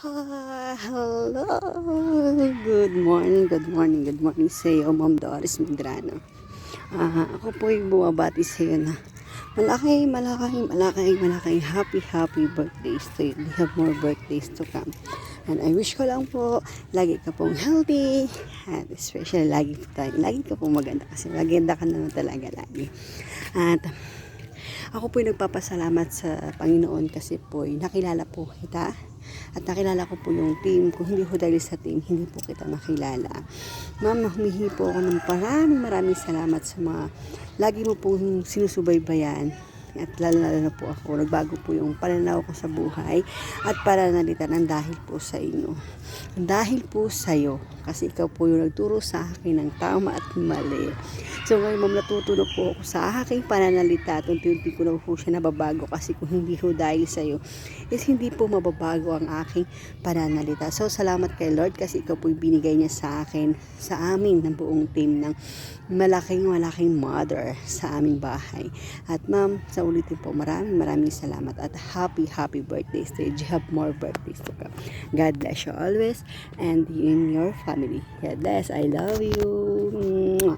Hello! Good morning, good morning, good morning sa iyo, Ma'am Doris Medrano. Ako po yung bumabati sa iyo na malaking happy birthdays to you. We have more birthdays to come. And I wish ko lang po, lagi ka pong healthy. At especially, lagi ka pong maganda kasi maganda ka naman talaga lagi. At ako po yung nagpapasalamat sa Panginoon kasi po nakilala po kita. At nakilala ko po yung team. Kung hindi ko dahil sa team, hindi po kita nakilala. Ma'am, humihingi po ako ng maraming salamat sa mga lagi mo pong sinusubaybayan. At lalo na po ako, nagbago po yung pananaw ko sa buhay at pananalita ng dahil po sa inyo. Dahil po sa iyo, kasi ikaw po yung nagturo sa akin ng tama at mali. So ngayon, ma'am, natutunan po ako sa aking pananalita at unti-unti ko na po siya nababago kasi kung hindi po dahil sa iyo, is hindi po mababago ang aking pananalita. So salamat kay Lord kasi ikaw po yung binigay niya sa akin, sa amin, ng buong team ng malaking mother sa aming bahay. At ma'am, sa ulitin po, maraming salamat at happy birthday stage. You have more birthdays to come. God bless you always and you and your family. God bless. I love you.